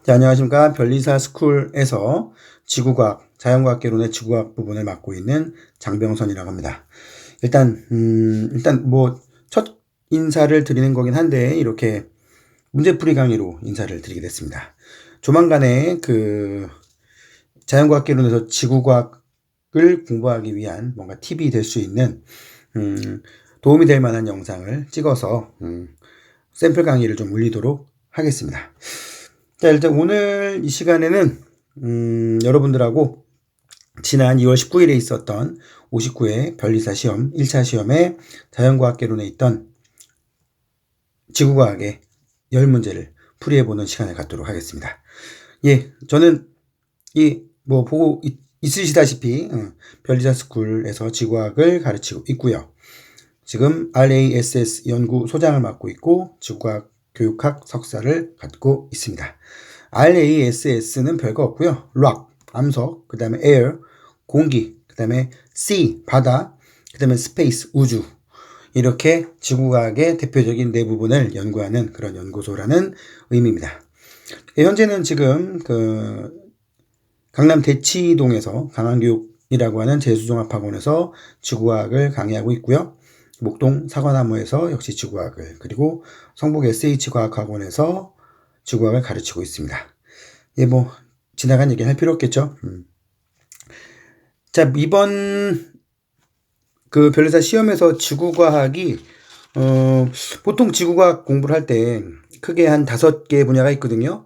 네, 안녕하십니까. 변리사 스쿨에서 지구과학, 자연과학개론의 지구과학 부분을 맡고 있는 장병선이라고 합니다. 일단 첫 인사를 드리는 거긴 한데, 이렇게 문제풀이 강의로 인사를 드리게 됐습니다. 조만간에 자연과학개론에서 지구과학을 공부하기 위한 뭔가 팁이 될 수 있는, 도움이 될 만한 영상을 찍어서, 샘플 강의를 좀 올리도록 하겠습니다. 자, 일단 오늘 이 시간에는 여러분들하고 지난 2월 19일에 있었던 59회 변리사 시험 1차 시험에 자연과학개론에 있던 지구과학의 10문제를 풀이해보는 시간을 갖도록 하겠습니다. 예, 저는 보고 있으시다시피 변리사 스쿨에서 지구과학을 가르치고 있고요. 지금 RASS 연구소장을 맡고 있고 지구과학 교육학 석사를 갖고 있습니다. RASS는 별거 없고요. rock, 암석, 그 다음에 air, 공기, 그 다음에 sea, 바다, 그 다음에 space, 우주. 이렇게 지구과학의 대표적인 네 부분을 연구하는 그런 연구소라는 의미입니다. 현재는 지금 강남 대치동에서 강한교육이라고 하는 재수종합학원에서 지구과학을 강의하고 있고요. 목동 사과나무에서 역시 지구과학을, 그리고 성북 SH과학학원에서 지구과학을 가르치고 있습니다. 예, 지나간 얘기는 할 필요 없겠죠. 자, 이번 변리사 시험에서 지구과학이, 보통 지구과학 공부를 할 때 크게 한 5개 분야가 있거든요.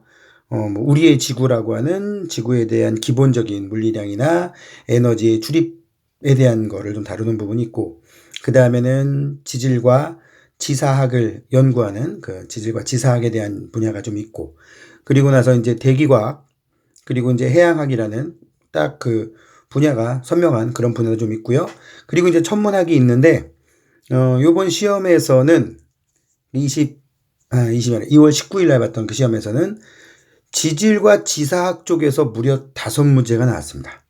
우리의 지구라고 하는 지구에 대한 기본적인 물리량이나 에너지의 출입에 대한 거를 좀 다루는 부분이 있고, 그 다음에는 지질과 지사학을 연구하는 지질과 지사학에 대한 분야가 좀 있고, 그리고 나서 이제 대기과학, 그리고 이제 해양학이라는 딱 분야가 선명한 그런 분야도 좀 있고요. 그리고 이제 천문학이 있는데, 요번 시험에서는 2월 19일 날 봤던 그 시험에서는 지질과 지사학 쪽에서 무려 5문제가 나왔습니다.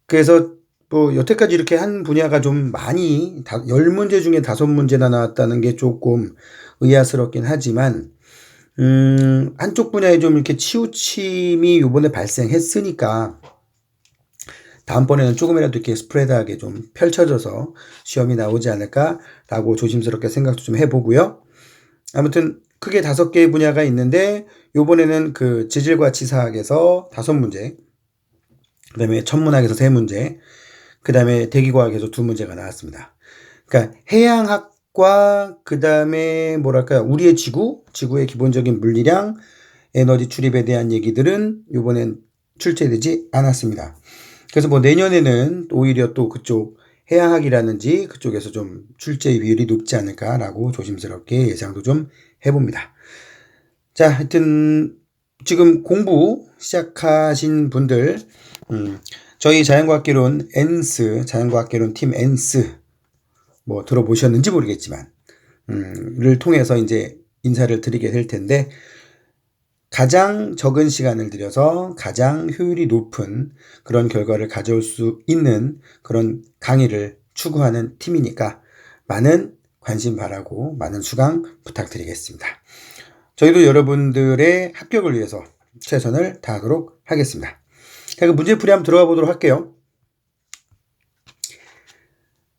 그래서 여태까지 이렇게 한 분야가 좀 많이 10문제 중에 5문제나 나왔다는 게 조금 의아스럽긴 하지만 한쪽 분야에 좀 이렇게 치우침이 요번에 발생했으니까 다음번에는 조금이라도 이렇게 스프레드하게 좀 펼쳐져서 시험이 나오지 않을까라고 조심스럽게 생각도 좀 해보고요. 아무튼 크게 5개의 분야가 있는데 요번에는 지질과 지사학에서 5문제, 그 다음에 천문학에서 3문제, 그 다음에 대기과학에서 2문제가 나왔습니다. 그러니까 해양학과 그 다음에 우리의 지구의 기본적인 물리량, 에너지 출입에 대한 얘기들은 이번엔 출제되지 않았습니다. 그래서 내년에는 오히려 또 그쪽 해양학이라든지 그쪽에서 좀 출제 비율이 높지 않을까라고 조심스럽게 예상도 좀 해봅니다. 자, 하여튼 지금 공부 시작하신 분들, 저희 자연과학개론 자연과학개론 팀 엔스 들어보셨는지 모르겠지만 를 통해서 이제 인사를 드리게 될 텐데, 가장 적은 시간을 들여서 가장 효율이 높은 그런 결과를 가져올 수 있는 그런 강의를 추구하는 팀이니까 많은 관심 바라고 많은 수강 부탁드리겠습니다. 저희도 여러분들의 합격을 위해서 최선을 다하도록 하겠습니다. 자, 문제풀이 한번 들어가 보도록 할게요.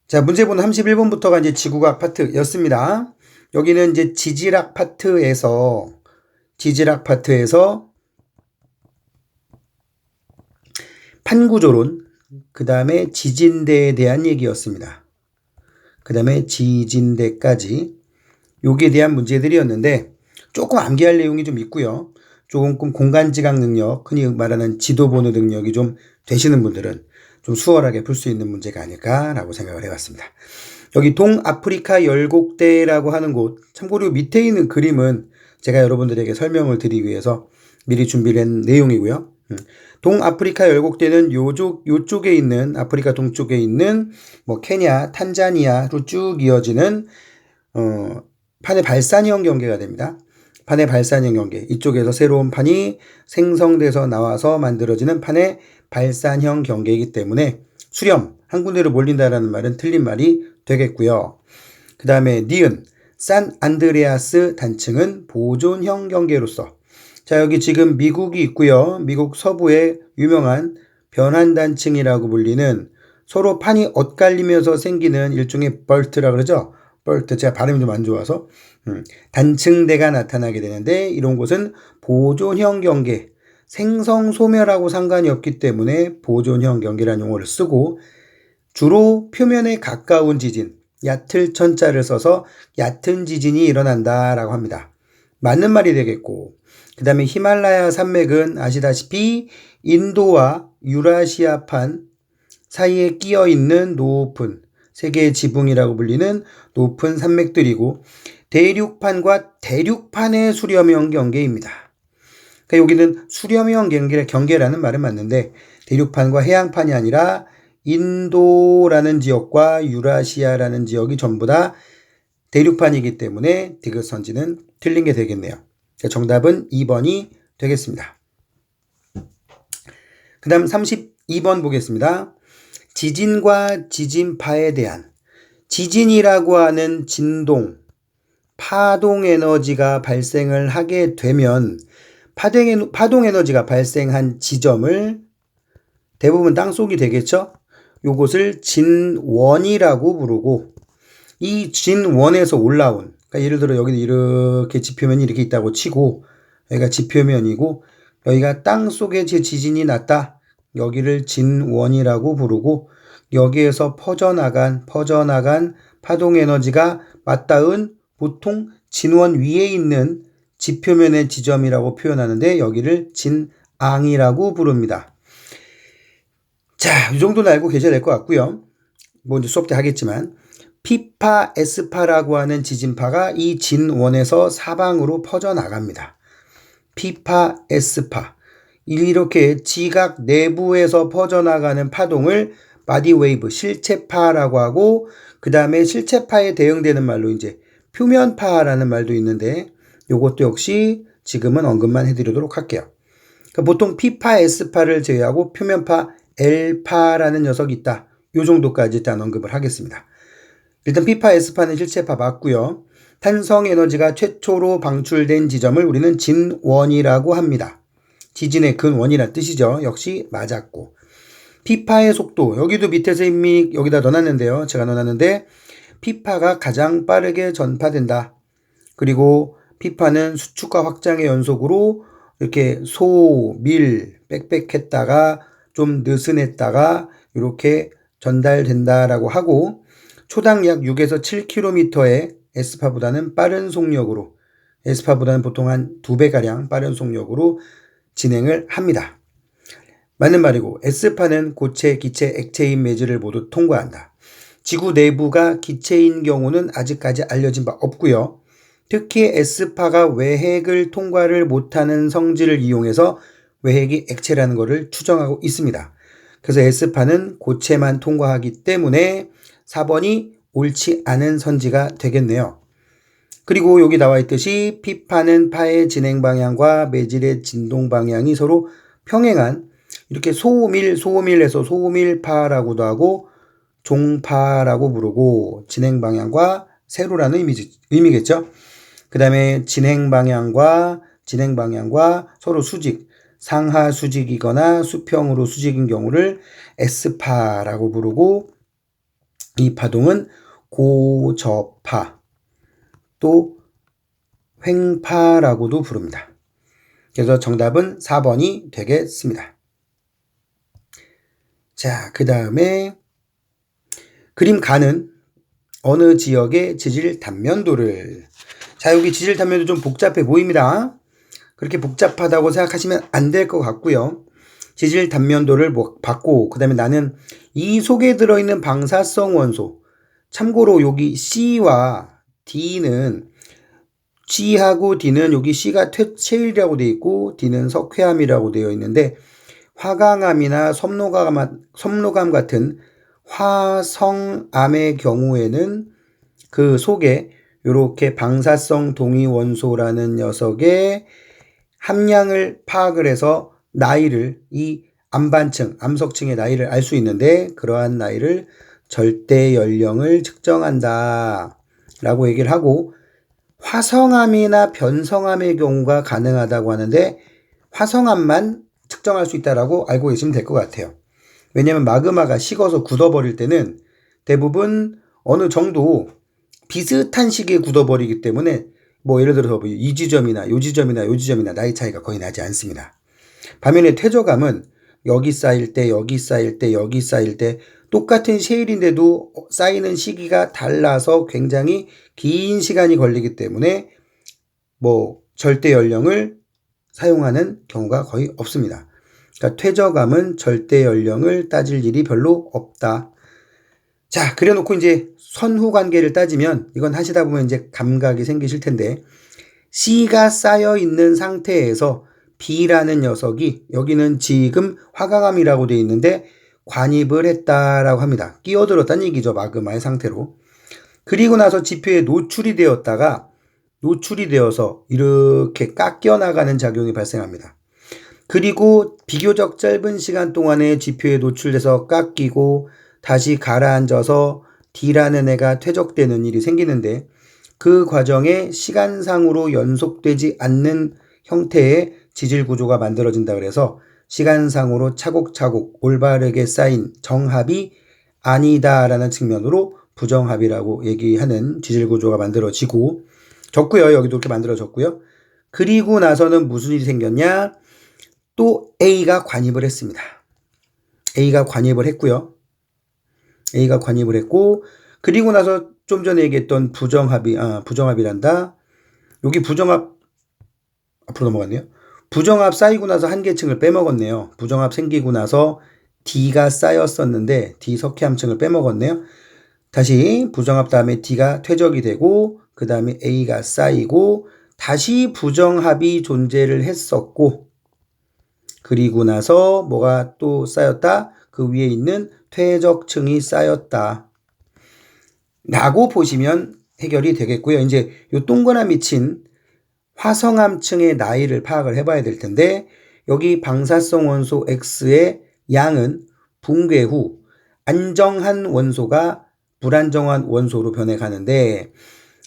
자, 문제본 31번부터가 이제 지구과학 파트였습니다. 여기는 이제 지질학 파트에서 판구조론, 그 다음에 지진대에 대한 얘기였습니다. 그 다음에 지진대까지 여기에 대한 문제들이었는데 조금 암기할 내용이 좀 있고요. 조금 공간지각 능력, 흔히 말하는 지도 보는 능력이 좀 되시는 분들은 좀 수월하게 풀 수 있는 문제가 아닐까라고 생각을 해봤습니다. 여기 동아프리카 열곡대라고 하는 곳, 참고로 밑에 있는 그림은 제가 여러분들에게 설명을 드리기 위해서 미리 준비를 한 내용이고요. 동아프리카 열곡대는 요쪽에 있는, 아프리카 동쪽에 있는 케냐, 탄자니아로 쭉 이어지는 판의 발산형 경계가 됩니다. 판의 발산형 경계, 이쪽에서 새로운 판이 생성돼서 나와서 만들어지는 판의 발산형 경계이기 때문에 수렴, 한 군데로 몰린다라는 말은 틀린 말이 되겠고요. 그 다음에 니은, 산 안드레아스 단층은 보존형 경계로서, 자, 여기 지금 미국이 있고요. 미국 서부에 유명한 변환단층이라고 불리는 서로 판이 엇갈리면서 생기는 일종의 벌트라 그러죠. 벌트, 제가 발음이 좀 안 좋아서 단층대가 나타나게 되는데, 이런 곳은 보존형 경계, 생성 소멸하고 상관이 없기 때문에 보존형 경계라는 용어를 쓰고, 주로 표면에 가까운 지진, 얕을 천자를 써서 얕은 지진이 일어난다라고 합니다. 맞는 말이 되겠고, 그 다음에 히말라야 산맥은 아시다시피 인도와 유라시아판 사이에 끼어 있는 높은, 세계의 지붕이라고 불리는 높은 산맥들이고, 대륙판과 대륙판의 수렴형 경계입니다. 그러니까 여기는 수렴형 경계라는 말은 맞는데, 대륙판과 해양판이 아니라 인도라는 지역과 유라시아라는 지역이 전부 다 대륙판이기 때문에 디귿 선지는 틀린 게 되겠네요. 정답은 2번이 되겠습니다. 그 다음 32번 보겠습니다. 지진과 지진파에 대한, 지진이라고 하는 진동, 파동 에너지가 발생을 하게 되면 파동 에너지가 발생한 지점을 대부분 땅속이 되겠죠? 요것을 진원이라고 부르고, 이 진원에서 올라온, 그러니까 예를 들어 여기 이렇게 지표면이 이렇게 있다고 치고, 여기가 지표면이고 여기가 땅속에 지진이 났다. 여기를 진원이라고 부르고, 여기에서 퍼져나간 파동 에너지가 맞닿은 보통 진원 위에 있는 지표면의 지점이라고 표현하는데, 여기를 진앙이라고 부릅니다. 자, 이 정도는 알고 계셔야 될 것 같고요. 뭐 이제 수업 때 하겠지만, P파, S파라고 하는 지진파가 이 진원에서 사방으로 퍼져나갑니다. P파, S파. 이렇게 지각 내부에서 퍼져나가는 파동을 바디웨이브, 실체파라고 하고, 그 다음에 실체파에 대응되는 말로 이제 표면파라는 말도 있는데, 이것도 역시 지금은 언급만 해드리도록 할게요. 그러니까 보통 P파, S파를 제외하고 표면파, L파라는 녀석이 있다. 이 정도까지 일단 언급을 하겠습니다. 일단 P파, S파는 실체파 맞고요. 탄성 에너지가 최초로 방출된 지점을 우리는 진원이라고 합니다. 지진의 근원이라는 뜻이죠. 역시 맞았고. P파의 속도, 여기도 밑에서 이미 여기다 넣어놨는데요. 제가 넣어놨는데, P파가 가장 빠르게 전파된다. 그리고 P파는 수축과 확장의 연속으로 이렇게 밀, 빽빽했다가 좀 느슨했다가 이렇게 전달된다라고 하고, 초당 약 6에서 7km의 S파보다는 빠른 속력으로, S파보다는 보통 한 2배가량 빠른 속력으로 진행을 합니다. 맞는 말이고, S파는 고체, 기체, 액체인 매질을 모두 통과한다. 지구 내부가 기체인 경우는 아직까지 알려진 바 없고요. 특히 S파가 외핵을 통과를 못하는 성질을 이용해서 외핵이 액체라는 것을 추정하고 있습니다. 그래서 S파는 고체만 통과하기 때문에 4번이 옳지 않은 선지가 되겠네요. 그리고 여기 나와 있듯이 P파는 파의 진행 방향과 매질의 진동 방향이 서로 평행한, 이렇게 소밀에서 소밀파라고도 하고 종파라고 부르고, 진행 방향과 세로라는 의미겠죠. 그 다음에 진행 방향과 서로 수직, 상하 수직이거나 수평으로 수직인 경우를 S파라고 부르고, 이 파동은 고저파, 또 횡파라고도 부릅니다. 그래서 정답은 4번이 되겠습니다. 자, 그 다음에 그림 가는 어느 지역의 지질 단면도를. 자, 여기 지질 단면도 좀 복잡해 보입니다. 그렇게 복잡하다고 생각하시면 안 될 것 같고요. 지질 단면도를 받고, 그 다음에 나는 이 속에 들어있는 방사성 원소, 참고로 여기 C와 D는, G하고 D는 여기 C가 퇴체율이라고 되어 있고 D는 석회암이라고 되어 있는데, 화강암이나 섭로감 같은 화성암의 경우에는 그 속에 이렇게 방사성 동위원소라는 녀석의 함량을 파악을 해서 나이를, 이 암반층, 암석층의 나이를 알 수 있는데, 그러한 나이를 절대 연령을 측정한다 라고 얘기를 하고, 화성암이나 변성암의 경우가 가능하다고 하는데 화성암만 측정할 수 있다라고 알고 계시면 될 것 같아요. 왜냐하면 마그마가 식어서 굳어버릴 때는 대부분 어느 정도 비슷한 시기에 굳어버리기 때문에 뭐 예를 들어서 이 지점이나 요 지점이나 요 지점이나 나이 차이가 거의 나지 않습니다. 반면에 퇴적암은 여기 쌓일 때, 여기 쌓일 때, 여기 쌓일 때 똑같은 셰일인데도 쌓이는 시기가 달라서 굉장히 긴 시간이 걸리기 때문에 뭐 절대 연령을 사용하는 경우가 거의 없습니다. 그러니까 퇴적암은 절대 연령을 따질 일이 별로 없다. 자, 그래놓고 이제 선후 관계를 따지면 이건 하시다 보면 이제 감각이 생기실 텐데 C가 쌓여 있는 상태에서 B라는 녀석이 여기는 지금 화강암이라고 되어 있는데 관입을 했다라고 합니다. 끼어들었다는 얘기죠. 마그마의 상태로. 그리고 나서 지표에 노출이 되었다가 노출이 되어서 이렇게 깎여 나가는 작용이 발생합니다. 그리고 비교적 짧은 시간 동안에 지표에 노출돼서 깎이고 다시 가라앉아서 D라는 애가 퇴적되는 일이 생기는데 그 과정에 시간상으로 연속되지 않는 형태의 지질 구조가 만들어진다 그래서 시간상으로 차곡차곡 올바르게 쌓인 정합이 아니다라는 측면으로 부정합이라고 얘기하는 지질 구조가 만들어지고 졌고요. 여기도 이렇게 만들어졌고요. 그리고 나서는 무슨 일이 생겼냐? 또 A가 관입을 했습니다. A가 관입을 했고요. A가 관입을 했고 그리고 나서 좀 전에 얘기했던 부정합이란다. 여기 부정합 앞으로 넘어갔네요. 부정합 쌓이고 나서 한 계층을 빼먹었네요. 부정합 생기고 나서 D가 쌓였었는데 D 석회암층을 빼먹었네요. 다시 부정합 다음에 D가 퇴적이 되고 그 다음에 A가 쌓이고 다시 부정합이 존재를 했었고 그리고 나서 뭐가 또 쌓였다? 그 위에 있는 퇴적층이 쌓였다. 라고 보시면 해결이 되겠고요. 이제 요 동그라미 친 화성암층의 나이를 파악을 해봐야 될 텐데 여기 방사성 원소 X의 양은 붕괴 후 안정한 원소가 불안정한 원소로 변해가는데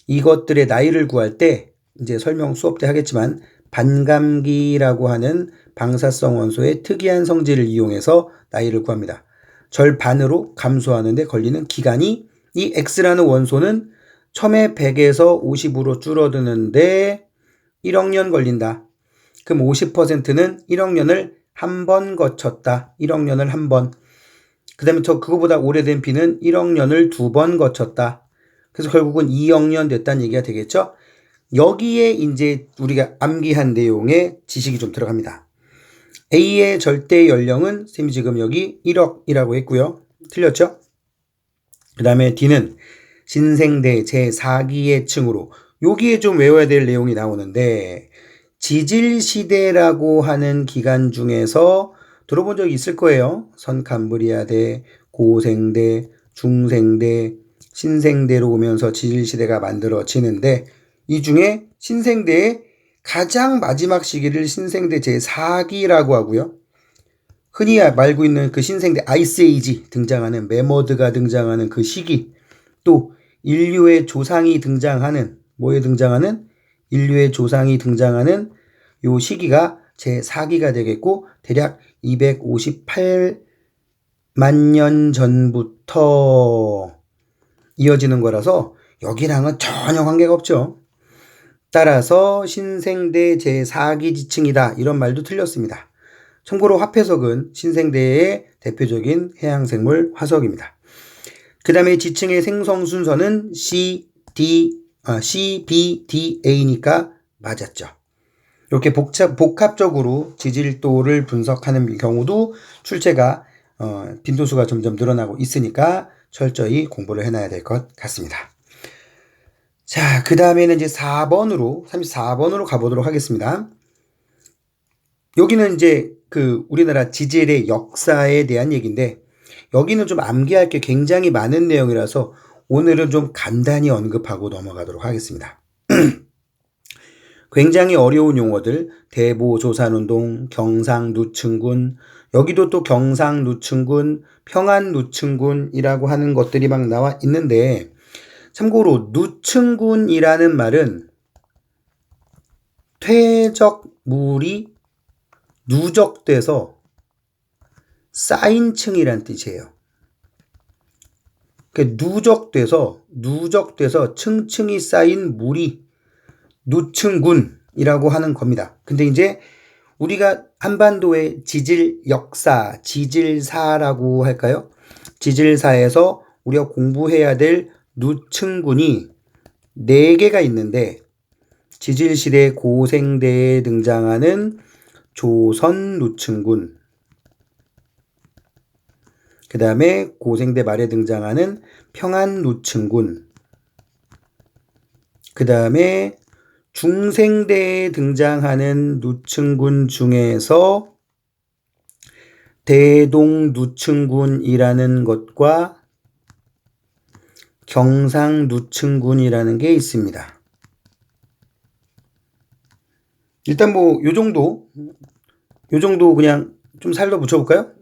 이것들의 나이를 구할 때 이제 설명 수업 때 하겠지만 반감기라고 하는 방사성 원소의 특이한 성질을 이용해서 나이를 구합니다. 절반으로 감소하는데 걸리는 기간이 이 X라는 원소는 처음에 100에서 50으로 줄어드는데 1억 년 걸린다. 그럼 50%는 1억 년을 한 번 거쳤다. 1억 년을 한 번. 그 다음에 그거보다 오래된 B는 1억 년을 2번 거쳤다. 그래서 결국은 2억 년 됐다는 얘기가 되겠죠. 여기에 이제 우리가 암기한 내용의 지식이 좀 들어갑니다. A의 절대 연령은 쌤이 지금 여기 1억이라고 했고요. 틀렸죠? 그 다음에 D는 신생대 제4기의 층으로 여기에 좀 외워야 될 내용이 나오는데 지질시대라고 하는 기간 중에서 들어본 적이 있을 거예요. 선캄브리아대, 고생대, 중생대, 신생대로 오면서 지질시대가 만들어지는데 이 중에 신생대의 가장 마지막 시기를 신생대 제4기라고 하고요. 흔히 알고 있는 그 신생대 아이스에이지 등장하는 매머드가 등장하는 그 시기 또 인류의 조상이 등장하는 인류의 조상이 등장하는 요 시기가 제4기가 되겠고 대략 258만 년 전부터 이어지는 거라서 여기랑은 전혀 관계가 없죠. 따라서 신생대 제4기 지층이다 이런 말도 틀렸습니다. 참고로 화폐석은 신생대의 대표적인 해양생물 화석입니다. 그 다음에 지층의 생성 순서는 C, B, D, A니까 맞았죠. 이렇게 복합적으로 지질도를 분석하는 경우도 출제가 빈도수가 점점 늘어나고 있으니까 철저히 공부를 해놔야 될 것 같습니다. 자, 그 다음에는 이제 34번으로 가보도록 하겠습니다. 여기는 이제 그 우리나라 지질의 역사에 대한 얘기인데 여기는 좀 암기할 게 굉장히 많은 내용이라서 오늘은 좀 간단히 언급하고 넘어가도록 하겠습니다. 굉장히 어려운 용어들, 대보조산운동, 경상누층군, 여기도 또 경상누층군, 평안누층군이라고 하는 것들이 막 나와 있는데 참고로 누층군이라는 말은 퇴적물이 누적돼서 쌓인 층이란 뜻이에요. 누적돼서 층층이 쌓인 물이 누층군이라고 하는 겁니다. 근데 이제 우리가 한반도의 지질 역사, 지질사라고 할까요? 지질사에서 우리가 공부해야 될 누층군이 4개가 있는데, 지질시대 고생대에 등장하는 조선 누층군, 그 다음에 고생대 말에 등장하는 평안 누층군, 그 다음에 중생대에 등장하는 누층군 중에서 대동 누층군이라는 것과 경상 누층군이라는 게 있습니다. 일단 요 정도 그냥 좀 살려 붙여볼까요?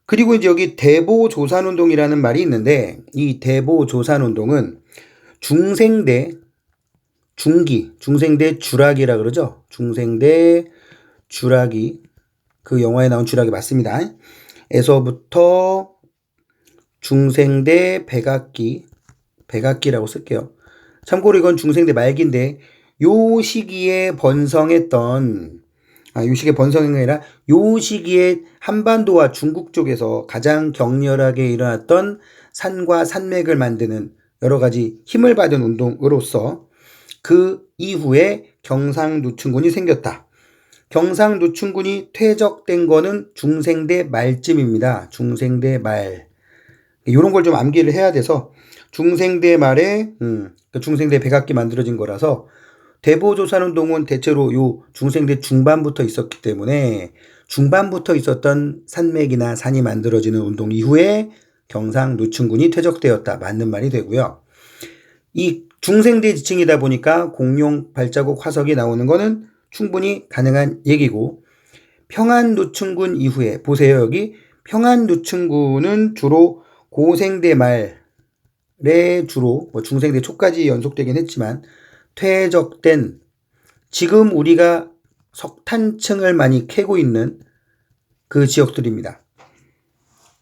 그리고 이제 여기 대보조산운동이라는 말이 있는데, 이 대보조산운동은 중생대 주락이라 그러죠. 중생대 주락이, 그 영화에 나온 주락이 맞습니다. 에서부터 중생대 백악기라고 쓸게요. 참고로 이건 중생대 말기인데, 요 시기에 번성했던, 요 시기에 번성한 게 아니라 요 시기에 한반도와 중국 쪽에서 가장 격렬하게 일어났던 산과 산맥을 만드는 여러 가지 힘을 받은 운동으로서 그 이후에 경상누층군이 생겼다. 경상누층군이 퇴적된 거는 중생대 말쯤입니다. 중생대 말. 이런 걸 좀 암기를 해야 돼서, 중생대 말에 중생대 백악기 만들어진 거라서, 대보조산운동은 대체로 요 중생대 중반부터 있었기 때문에 중반부터 있었던 산맥이나 산이 만들어지는 운동 이후에 경상누층군이 퇴적되었다. 맞는 말이 되고요. 이 중생대 지층이다 보니까 공룡 발자국 화석이 나오는 거는 충분히 가능한 얘기고, 평안누층군 이후에 보세요. 여기 평안누층군은 주로 고생대 말에 주로 중생대 초까지 연속되긴 했지만 퇴적된, 지금 우리가 석탄층을 많이 캐고 있는 그 지역들입니다.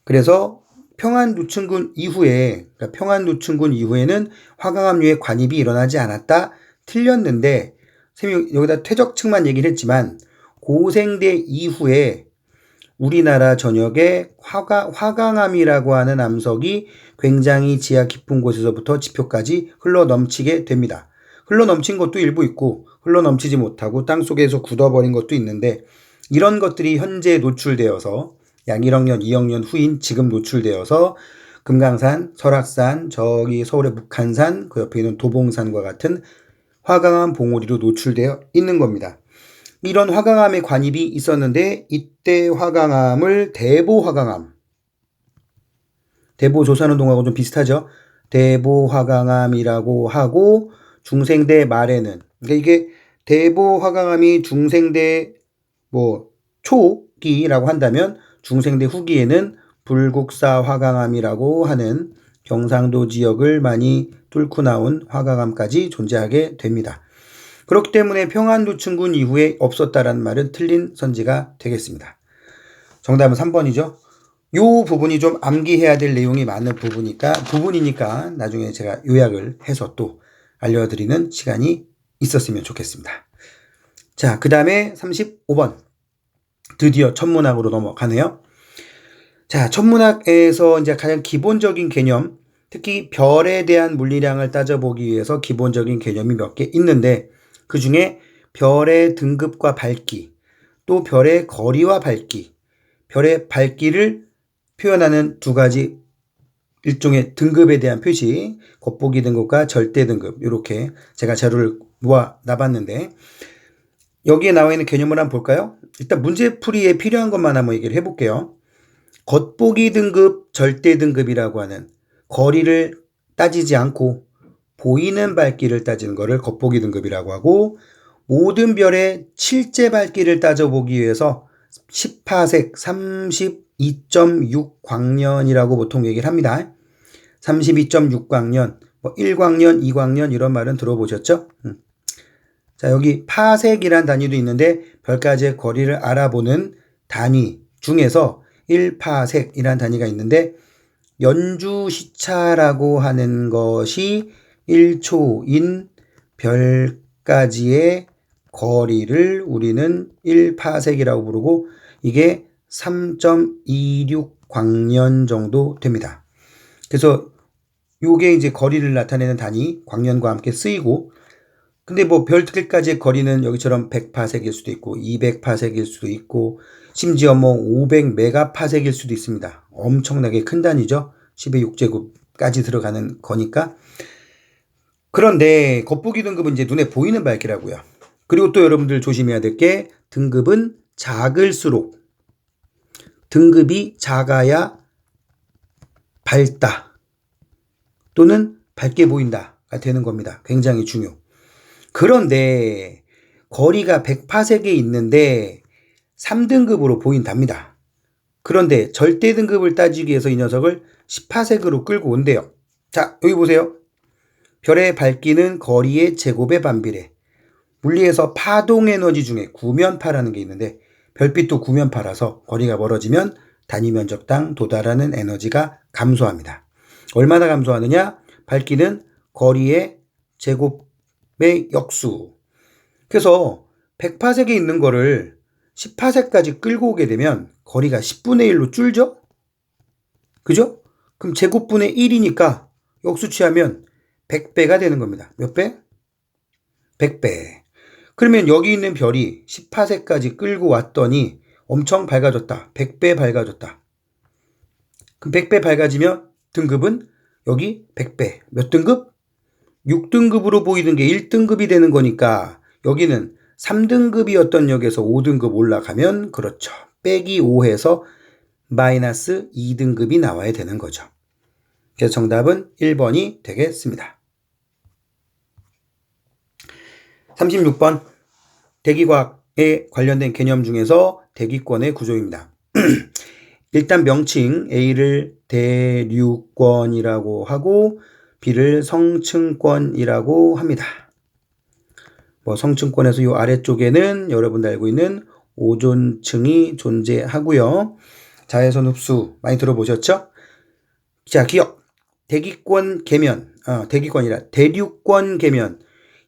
그래서 평안누층군 이후에는 화강암류의 관입이 일어나지 않았다. 틀렸는데, 선생님이 여기다 퇴적층만 얘기를 했지만 고생대 이후에 우리나라 전역에 화강암이라고 하는 암석이 굉장히 지하 깊은 곳에서부터 지표까지 흘러넘치게 됩니다. 흘러넘친 것도 일부 있고 흘러넘치지 못하고 땅속에서 굳어버린 것도 있는데, 이런 것들이 현재 노출되어서 약 1억 년, 2억 년 후인 지금 노출되어서 금강산, 설악산, 저기 서울의 북한산, 그 옆에 있는 도봉산과 같은 화강암 봉우리로 노출되어 있는 겁니다. 이런 화강암의 관입이 있었는데, 이때 화강암을 대보화강암, 대보조산운동하고 좀 비슷하죠. 대보화강암이라고 하고, 중생대 말에는, 그러니까 이게 대보화강암이 중생대 초기라고 한다면 중생대 후기에는 불국사 화강암이라고 하는 경상도 지역을 많이 뚫고 나온 화강암까지 존재하게 됩니다. 그렇기 때문에 평안누층군 이후에 없었다라는 말은 틀린 선지가 되겠습니다. 정답은 3번이죠. 요 부분이 좀 암기해야 될 내용이 많은 부분이니까 나중에 제가 요약을 해서 또 알려드리는 시간이 있었으면 좋겠습니다. 자, 그 다음에 35번. 드디어 천문학으로 넘어가네요. 자, 천문학에서 이제 가장 기본적인 개념, 특히 별에 대한 물리량을 따져보기 위해서 기본적인 개념이 몇 개 있는데, 그 중에 별의 등급과 밝기, 또 별의 거리와 밝기, 별의 밝기를 표현하는 2가지 일종의 등급에 대한 표시, 겉보기 등급과 절대 등급, 이렇게 제가 자료를 모아 놔봤는데, 여기에 나와 있는 개념을 한번 볼까요? 일단 문제풀이에 필요한 것만 한번 얘기를 해볼게요. 겉보기 등급, 절대 등급이라고 하는, 거리를 따지지 않고 보이는 밝기를 따지는 거를 겉보기 등급이라고 하고, 모든 별의 실제 밝기를 따져보기 위해서 10파색 32.6광년이라고 보통 얘기를 합니다. 32.6광년, 1광년, 2광년 이런 말은 들어보셨죠? 자, 여기 파색이란 단위도 있는데 별까지의 거리를 알아보는 단위 중에서 1파색이란 단위가 있는데 연주시차라고 하는 것이 1초인 별까지의 거리를 우리는 1파색이라고 부르고 이게 3.26 광년 정도 됩니다. 그래서 요게 이제 거리를 나타내는 단위 광년과 함께 쓰이고 근데 뭐 별들까지의 거리는 여기처럼 100파색일 수도 있고 200파색일 수도 있고 심지어 뭐 500메가파색일 수도 있습니다. 엄청나게 큰 단위죠. 10의 6제곱까지 들어가는 거니까. 그런데 겉보기 등급은 이제 눈에 보이는 밝기라고요. 그리고 또 여러분들 조심해야 될 게 등급은 작을수록 등급이 작아야 밝다 또는 밝게 보인다가 되는 겁니다. 굉장히 중요. 그런데 거리가 100파색에 있는데 3등급으로 보인답니다. 그런데 절대 등급을 따지기 위해서 이 녀석을 10파색으로 끌고 온대요. 자, 여기 보세요. 별의 밝기는 거리의 제곱에 반비례. 물리에서 파동 에너지 중에 구면파라는 게 있는데 별빛도 구면파라서 거리가 멀어지면 단위 면적당 도달하는 에너지가 감소합니다. 얼마나 감소하느냐? 밝기는 거리의 제곱의 역수. 그래서 100파색에 있는 거를 10파색까지 끌고 오게 되면 거리가 10분의 1로 줄죠? 그죠? 그럼 제곱분의 1이니까 역수 취하면 100배가 되는 겁니다. 몇 배? 100배. 그러면 여기 있는 별이 10파색까지 끌고 왔더니 엄청 밝아졌다. 100배 밝아졌다. 그럼 100배 밝아지면 등급은 여기 100배. 몇 등급? 6등급으로 보이는 게 1등급이 되는 거니까 여기는 3등급이었던 역에서 5등급 올라가면 그렇죠. 빼기 5해서 마이너스 2등급이 나와야 되는 거죠. 그래서 정답은 1번이 되겠습니다. 36번 대기과학에 관련된 개념 중에서 대기권의 구조입니다. 일단 명칭 A를 대류권이라고 하고 B를 성층권이라고 합니다. 뭐 성층권에서 이 아래쪽에는 여러분들 알고 있는 오존층이 존재하고요. 자외선 흡수 많이 들어보셨죠? 자, 기억. 대기권 계면, 대기권이라 대류권 계면.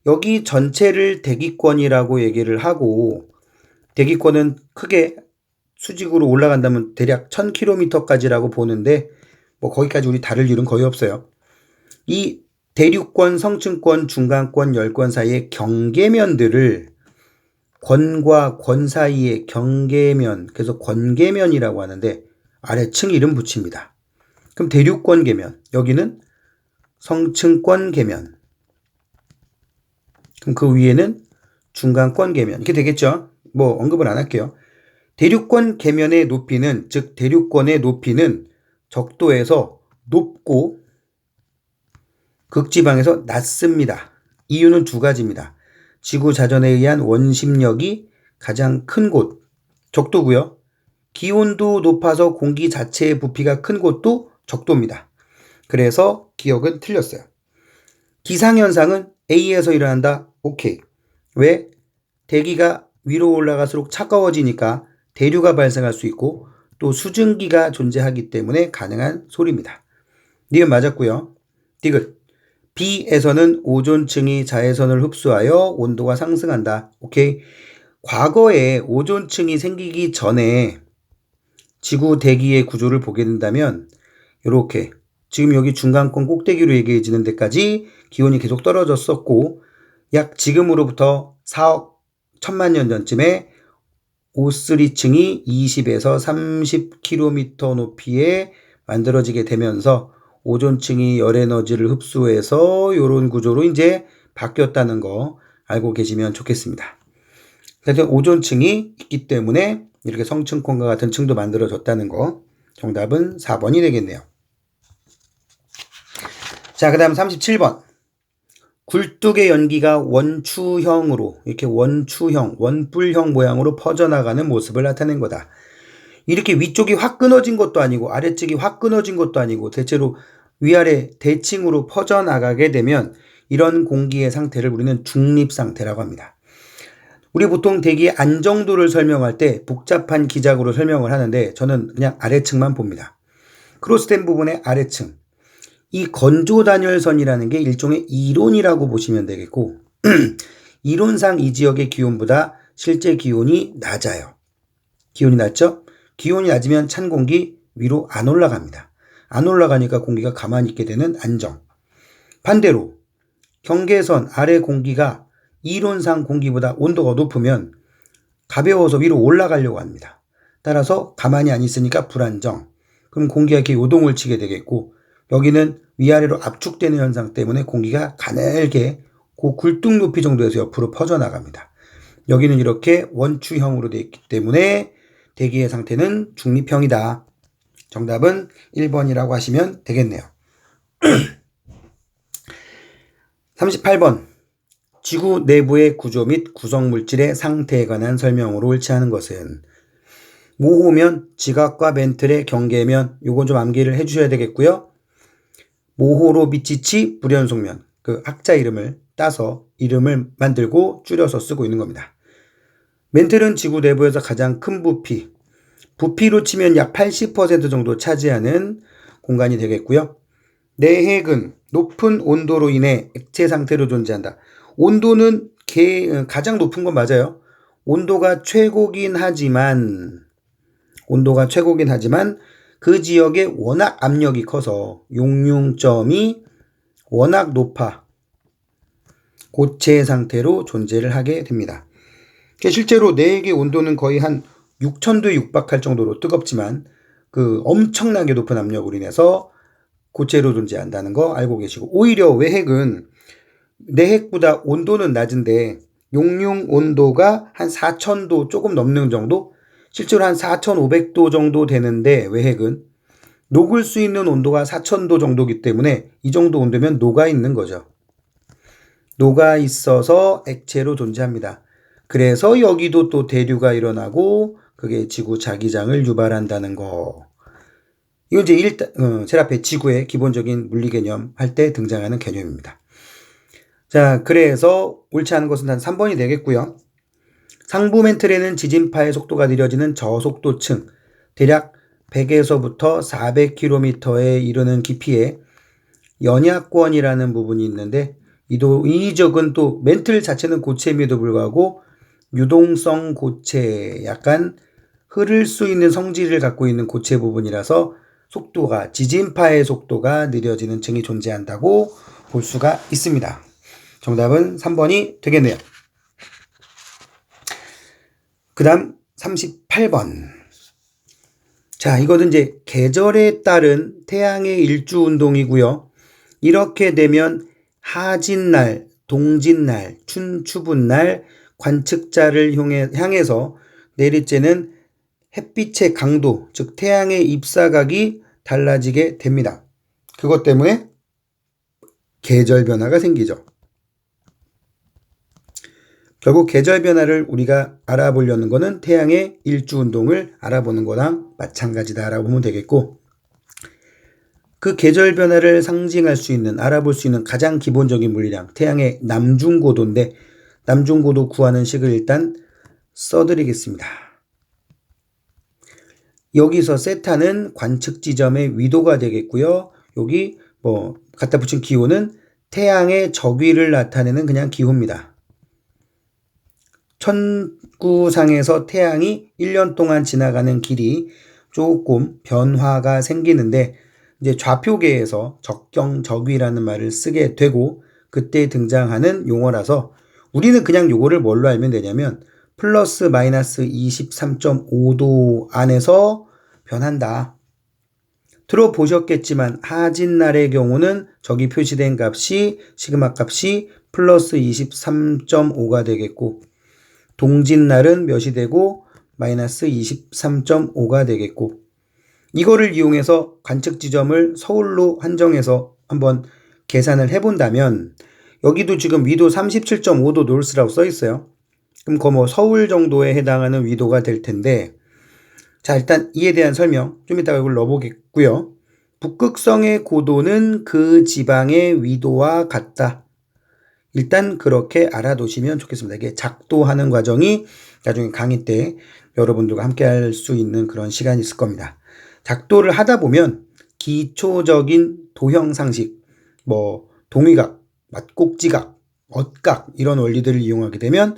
여기 전체를 대기권이라고 얘기를 하고 대기권은 크게 수직으로 올라간다면 대략 1000km까지라고 보는데 뭐 거기까지 우리 다를 일은 거의 없어요. 이 대류권, 성층권, 중간권, 열권 사이의 경계면들을 권과 권 사이의 경계면, 그래서 권계면이라고 하는데 아래층 이름 붙입니다. 그럼 대류권 계면, 여기는 성층권 계면, 그럼 그 위에는 중간권 계면 이렇게 되겠죠. 뭐 언급을 안 할게요. 대류권 계면의 높이는 즉 대류권의 높이는 적도에서 높고 극지방에서 낮습니다. 이유는 두 가지입니다. 지구 자전에 의한 원심력이 가장 큰 곳 적도고요. 기온도 높아서 공기 자체의 부피가 큰 곳도 적도입니다. 그래서 기억은 틀렸어요. 기상현상은 A에서 일어난다. 오케이. 왜? 대기가 위로 올라갈수록 차가워지니까 대류가 발생할 수 있고 또 수증기가 존재하기 때문에 가능한 소리입니다. 니은 맞았고요. 디귿. B에서는 오존층이 자외선을 흡수하여 온도가 상승한다. 오케이. 과거에 오존층이 생기기 전에 지구 대기의 구조를 보게 된다면 이렇게 지금 여기 중간권 꼭대기로 얘기해지는 데까지 기온이 계속 떨어졌었고 약 지금으로부터 4억 1000만 년 전쯤에 O3층이 20에서 30km 높이에 만들어지게 되면서 오존층이 열에너지를 흡수해서 이런 구조로 이제 바뀌었다는 거 알고 계시면 좋겠습니다. 그래서 오존층이 있기 때문에 이렇게 성층권과 같은 층도 만들어졌다는 거 정답은 4번이 되겠네요. 자, 그 다음 37번. 굴뚝의 연기가 원추형으로 이렇게 원추형, 원뿔형 모양으로 퍼져나가는 모습을 나타낸 거다. 이렇게 위쪽이 확 끊어진 것도 아니고 아래쪽이 확 끊어진 것도 아니고 대체로 위아래 대칭으로 퍼져나가게 되면 이런 공기의 상태를 우리는 중립 상태라고 합니다. 우리 보통 대기 안정도를 설명할 때 복잡한 기작으로 설명을 하는데 저는 그냥 아래층만 봅니다. 크로스된 부분의 아래층. 이 건조단열선이라는 게 일종의 이론이라고 보시면 되겠고 이론상 이 지역의 기온보다 실제 기온이 낮아요. 기온이 낮죠? 기온이 낮으면 찬 공기 위로 안 올라갑니다. 안 올라가니까 공기가 가만히 있게 되는 안정. 반대로 경계선 아래 공기가 이론상 공기보다 온도가 높으면 가벼워서 위로 올라가려고 합니다. 따라서 가만히 안 있으니까 불안정. 그럼 공기가 이렇게 요동을 치게 되겠고 여기는 위아래로 압축되는 현상 때문에 공기가 가늘게 그 굴뚝 높이 정도에서 옆으로 퍼져나갑니다. 여기는 이렇게 원추형으로 되어 있기 때문에 대기의 상태는 중립형이다. 정답은 1번이라고 하시면 되겠네요. 38번. 지구 내부의 구조 및 구성물질의 상태에 관한 설명으로 옳지 않은 것은 모호면, 지각과 멘틀의 경계면, 요건 좀 암기를 해주셔야 되겠고요. 모호로 밑이치 불연속면, 그 학자 이름을 따서 이름을 만들고 줄여서 쓰고 있는 겁니다. 멘틀은 지구 내부에서 가장 큰 부피, 부피로 치면 약 80% 정도 차지하는 공간이 되겠고요. 내핵은 높은 온도로 인해 액체 상태로 존재한다. 온도는 가장 높은 건 맞아요. 온도가 최고긴 하지만 그 지역에 워낙 압력이 커서 용융점이 워낙 높아 고체 상태로 존재를 하게 됩니다. 실제로 내핵의 온도는 거의 한 6000도에 육박할 정도로 뜨겁지만 그 엄청나게 높은 압력으로 인해서 고체로 존재한다는 거 알고 계시고, 오히려 외핵은 내핵보다 온도는 낮은데 용융 온도가 한 4000도 조금 넘는 정도? 실제로 한 4500도 정도 되는데 외핵은 녹을 수 있는 온도가 4000도 정도이기 때문에 이 정도 온도면 녹아 있는 거죠. 녹아 있어서 액체로 존재합니다. 그래서 여기도 또 대류가 일어나고 그게 지구 자기장을 유발한다는 거. 이건 이제 제일 앞에 지구의 기본적인 물리 개념 할 때 등장하는 개념입니다. 자, 그래서 옳지 않은 것은 단 3번이 되겠고요. 상부 멘틀에는 지진파의 속도가 느려지는 저속도층, 대략 100에서부터 400km에 이르는 깊이에 연약권이라는 부분이 있는데 이 적은 또 멘틀 자체는 고체임에도 불구하고 유동성 고체, 약간 흐를 수 있는 성질을 갖고 있는 고체 부분이라서 속도가, 지진파의 속도가 느려지는 층이 존재한다고 볼 수가 있습니다. 정답은 3번이 되겠네요. 그 다음 38번. 자, 이거는 이제 계절에 따른 태양의 일주 운동이고요. 이렇게 되면 하진날, 동진날, 춘추분날 관측자를 향해서 내리쬐는 햇빛의 강도, 즉 태양의 입사각이 달라지게 됩니다. 그것 때문에 계절 변화가 생기죠. 결국 계절 변화를 우리가 알아보려는 것은 태양의 일주 운동을 알아보는 거랑 마찬가지다라고 보면 되겠고, 그 계절 변화를 상징할 수 있는, 알아볼 수 있는 가장 기본적인 물리량, 태양의 남중고도인데 남중고도 구하는 식을 일단 써드리겠습니다. 여기서 세타는 관측 지점의 위도가 되겠고요. 여기 갖다 붙인 기호는 태양의 적위를 나타내는 그냥 기호입니다. 천구상에서 태양이 1년 동안 지나가는 길이 조금 변화가 생기는데 이제 좌표계에서 적경, 적위라는 말을 쓰게 되고 그때 등장하는 용어라서 우리는 그냥 요거를 뭘로 알면 되냐면 플러스 마이너스 23.5도 안에서 변한다. 들어보셨겠지만 하진날의 경우는 저기 표시된 값이 시그마 값이 플러스 23.5가 되겠고 동진날은 몇이 되고 마이너스 23.5가 되겠고, 이거를 이용해서 관측 지점을 서울로 한정해서 한번 계산을 해본다면 여기도 지금 위도 37.5도 노스라고 써 있어요. 그럼 서울 정도에 해당하는 위도가 될 텐데, 자, 일단 이에 대한 설명 좀 이따가 이걸 넣어보겠고요. 북극성의 고도는 그 지방의 위도와 같다. 일단 그렇게 알아두시면 좋겠습니다. 이게 작도하는 과정이 나중에 강의 때 여러분들과 함께 할 수 있는 그런 시간이 있을 겁니다. 작도를 하다 보면 기초적인 도형 상식, 동위각, 맞꼭지각, 엇각 이런 원리들을 이용하게 되면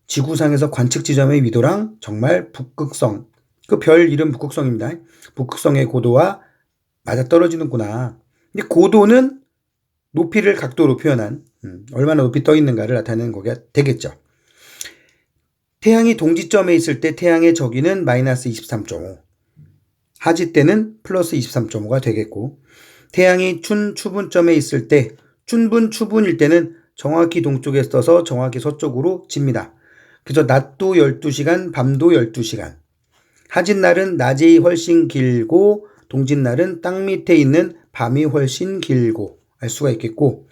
지구상에서 관측 지점의 위도랑 정말 북극성, 그 별 이름 북극성입니다. 북극성의 고도와 맞아떨어지는구나. 근데 고도는 높이를 각도로 표현한 얼마나 높이 떠 있는가를 나타내는 거가 되겠죠. 태양이 동지점에 있을 때 태양의 저기는 마이너스 23.5, 하지 때는 플러스 23.5가 되겠고, 태양이 추분점에 있을 때 추분일 때는 정확히 동쪽에 떠서 정확히 서쪽으로 집니다. 그래서 낮도 12시간, 밤도 12시간. 하진 날은 낮이 훨씬 길고 동진 날은 땅 밑에 있는 밤이 훨씬 길고 알 수가 있겠고,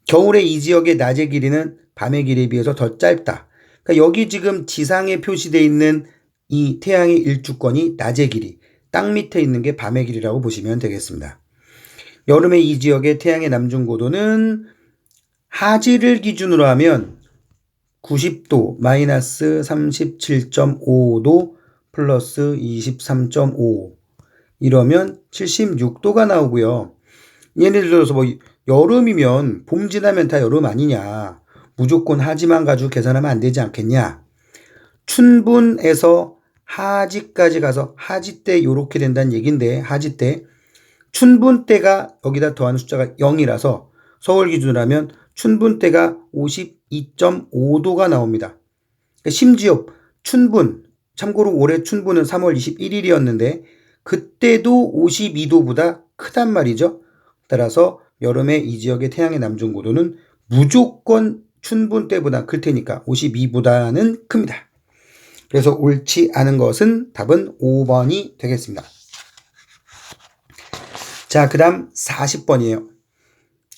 겨울에 이 지역의 낮의 길이는 밤의 길이에 비해서 더 짧다. 그러니까 여기 지금 지상에 표시되어 있는 이 태양의 일주권이 낮의 길이, 땅 밑에 있는 게 밤의 길이라고 보시면 되겠습니다. 여름에 이 지역의 태양의 남중 고도는 하지를 기준으로 하면 90도, 마이너스 37.5도, 플러스 23.5 이러면 76도가 나오고요. 예를 들어서 여름이면 봄 지나면 다 여름 아니냐, 무조건 하지만 가지고 계산하면 안 되지 않겠냐. 춘분에서 하지까지 가서 하지 때 요렇게 된다는 얘기인데, 하지 때 춘분 때가 여기다 더하는 숫자가 0이라서 서울 기준으로 하면 춘분 때가 52.5도가 나옵니다. 심지어 춘분, 참고로 올해 춘분은 3월 21일이었는데 그때도 52도보다 크단 말이죠. 따라서 여름에 이 지역의 태양의 남중 고도는 무조건 춘분 때보다 클 테니까 52보다는 큽니다. 그래서 옳지 않은 것은 답은 5번이 되겠습니다. 자, 그 다음 40번이에요.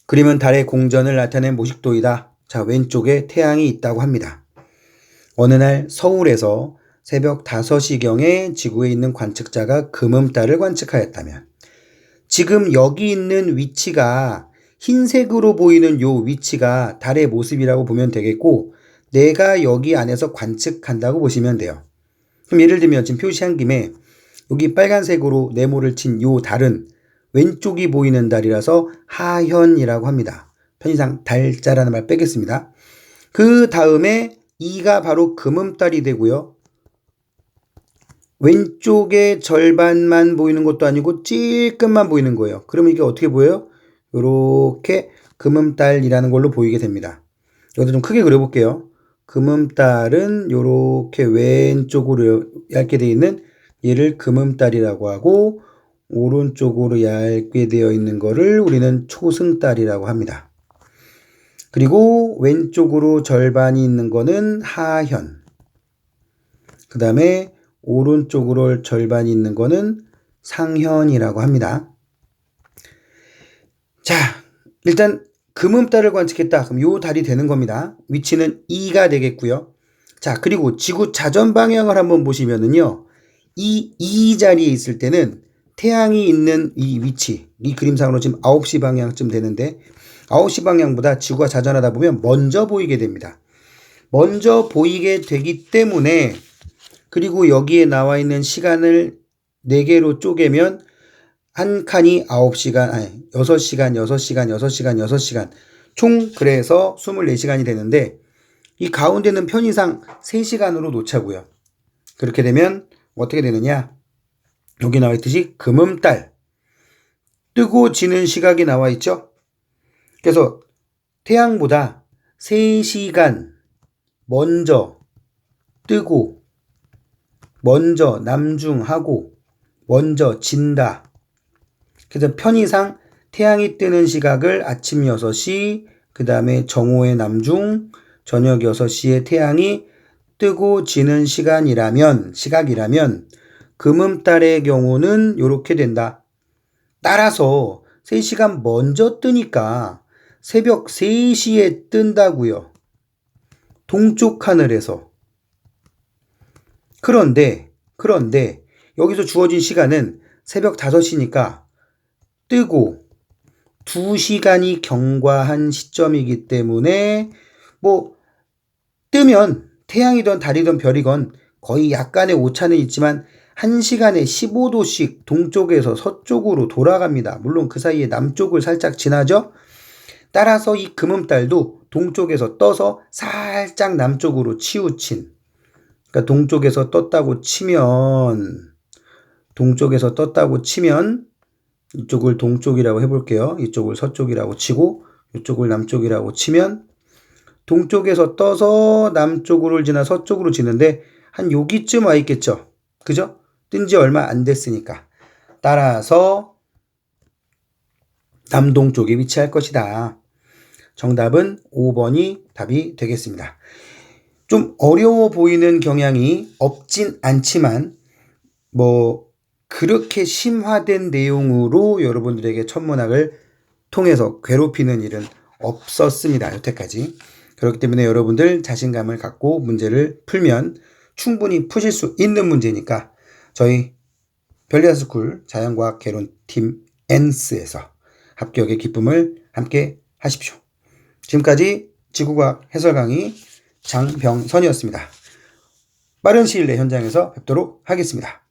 그림은 달의 공전을 나타낸 모식도이다. 자, 왼쪽에 태양이 있다고 합니다. 어느 날 서울에서 새벽 5시경에 지구에 있는 관측자가 금음달을 관측하였다면, 지금 여기 있는 위치가 흰색으로 보이는 요 위치가 달의 모습이라고 보면 되겠고, 내가 여기 안에서 관측한다고 보시면 돼요. 그럼 예를 들면 지금 표시한 김에 여기 빨간색으로 네모를 친 요 달은 왼쪽이 보이는 달이라서 하현이라고 합니다. 편의상 달자라는 말 빼겠습니다. 그 다음에 이가 바로 금음달이 되고요. 왼쪽에 절반만 보이는 것도 아니고 찔끔만 보이는 거예요. 그러면 이게 어떻게 보여요? 이렇게 금음달이라는 걸로 보이게 됩니다. 여기다 좀 크게 그려볼게요. 금음달은 이렇게 왼쪽으로 얇게 되어 있는 얘를 금음달이라고 하고, 오른쪽으로 얇게 되어 있는 거를 우리는 초승달이라고 합니다. 그리고 왼쪽으로 절반이 있는 거는 하현, 그 다음에 오른쪽으로 절반이 있는 거는 상현이라고 합니다. 자, 일단 금음달을 관측했다. 그럼 요 달이 되는 겁니다. 위치는 2가 되겠고요. 자, 그리고 지구 자전 방향을 한번 보시면은요, 이 자리에 있을 때는 태양이 있는 이 위치, 이 그림상으로 지금 9시 방향쯤 되는데 9시 방향보다 지구가 자전하다 보면 먼저 보이게 됩니다. 먼저 보이게 되기 때문에, 그리고 여기에 나와 있는 시간을 4개로 쪼개면 한 칸이 6시간, 6시간, 총 그래서 24시간이 되는데, 이 가운데는 편의상 3시간으로 놓자고요. 그렇게 되면 어떻게 되느냐? 여기 나와 있듯이 금음달, 뜨고 지는 시각이 나와 있죠? 그래서 태양보다 3시간 먼저 뜨고, 먼저 남중하고, 먼저 진다. 그래서 편의상 태양이 뜨는 시각을 아침 6시, 그 다음에 정오의 남중, 저녁 6시에 태양이 뜨고 지는 시각이라면 금음달의 경우는 이렇게 된다. 따라서 3시간 먼저 뜨니까 새벽 3시에 뜬다고요. 동쪽 하늘에서. 그런데 여기서 주어진 시간은 새벽 5시니까 뜨고 2시간이 경과한 시점이기 때문에 뭐 뜨면 태양이든 달이든 별이건 거의 약간의 오차는 있지만 1시간에 15도씩 동쪽에서 서쪽으로 돌아갑니다. 물론 그 사이에 남쪽을 살짝 지나죠. 따라서 이 금음달도 동쪽에서 떠서 살짝 남쪽으로 치우친, 그러니까 동쪽에서 떴다고 치면 이쪽을 동쪽이라고 해볼게요. 이쪽을 서쪽이라고 치고 이쪽을 남쪽이라고 치면 동쪽에서 떠서 남쪽으로 지나 서쪽으로 지는데 한 여기쯤 와 있겠죠. 그죠? 뜬 지 얼마 안 됐으니까. 따라서 남동쪽에 위치할 것이다. 정답은 5번이 답이 되겠습니다. 좀 어려워 보이는 경향이 없진 않지만 뭐 그렇게 심화된 내용으로 여러분들에게 천문학을 통해서 괴롭히는 일은 없었습니다. 여태까지. 그렇기 때문에 여러분들 자신감을 갖고 문제를 풀면 충분히 푸실 수 있는 문제니까 저희 별리아스쿨 자연과학 개론팀 NS에서 합격의 기쁨을 함께 하십시오. 지금까지 지구과학 해설 강의 장병선이었습니다. 빠른 시일 내 현장에서 뵙도록 하겠습니다.